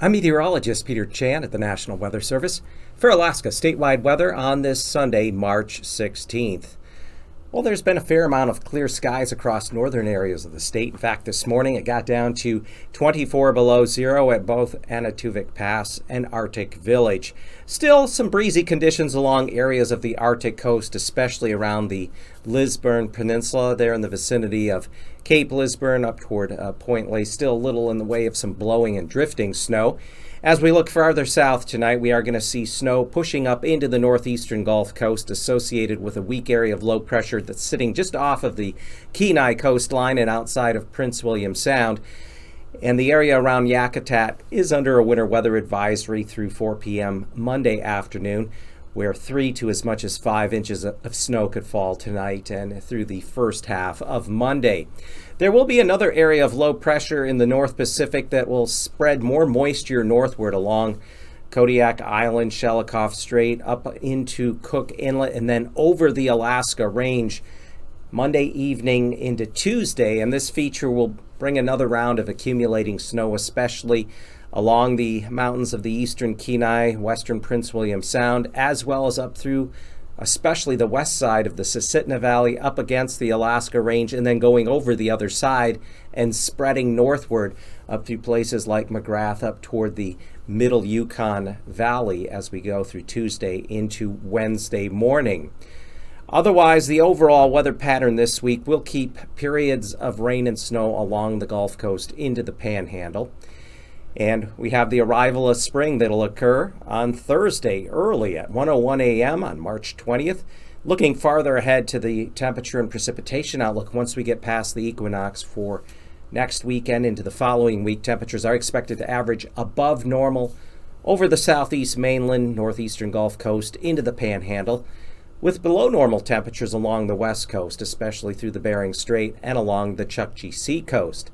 I'm meteorologist Peter Chan at the National Weather Service for Alaska statewide weather on this Sunday, March 16th. Well, there's been a fair amount of clear skies across northern areas of the state. In fact, this morning it got down to 24 below zero at both Anatuvik Pass and Arctic Village. Still some breezy conditions along areas of the Arctic coast, especially around the Lisburn Peninsula there in the vicinity of Cape Lisburn up toward Point Lay. Still a little in the way of some blowing and drifting snow. As we look farther south tonight, we are going to see snow pushing up into the northeastern Gulf Coast associated with a weak area of low pressure that's sitting just off of the Kenai coastline and outside of Prince William Sound. And the area around Yakutat is under a winter weather advisory through 4 p.m. Monday afternoon, where 3 to as much as 5 inches of snow could fall tonight and through the first half of Monday. There will be another area of low pressure in the North Pacific that will spread more moisture northward along Kodiak Island, Shelikof Strait, up into Cook Inlet, and then over the Alaska Range Monday evening into Tuesday. And this feature will bring another round of accumulating snow, especially along the mountains of the eastern Kenai, western Prince William Sound, as well as up through especially the west side of the Susitna Valley up against the Alaska Range, and then going over the other side and spreading northward up through places like McGrath up toward the middle Yukon Valley as we go through Tuesday into Wednesday morning. Otherwise, the overall weather pattern this week will keep periods of rain and snow along the Gulf Coast into the Panhandle. And we have the arrival of spring that'll occur on Thursday early at 1:01 a.m. on March 20th. Looking farther ahead to the temperature and precipitation outlook once we get past the equinox for next weekend into the following week, temperatures are expected to average above normal over the southeast mainland, northeastern Gulf Coast into the Panhandle, with below normal temperatures along the west coast, especially through the Bering Strait and along the Chukchi Sea coast.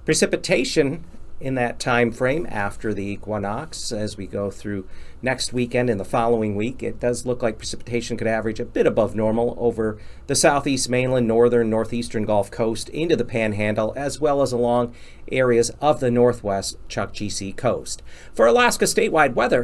Precipitation in that time frame after the equinox as we go through next weekend and the following week, it does look like precipitation could average a bit above normal over the southeast mainland, northern, northeastern Gulf Coast into the Panhandle, as well as along areas of the northwest Chukchi Sea coast. For Alaska statewide weather,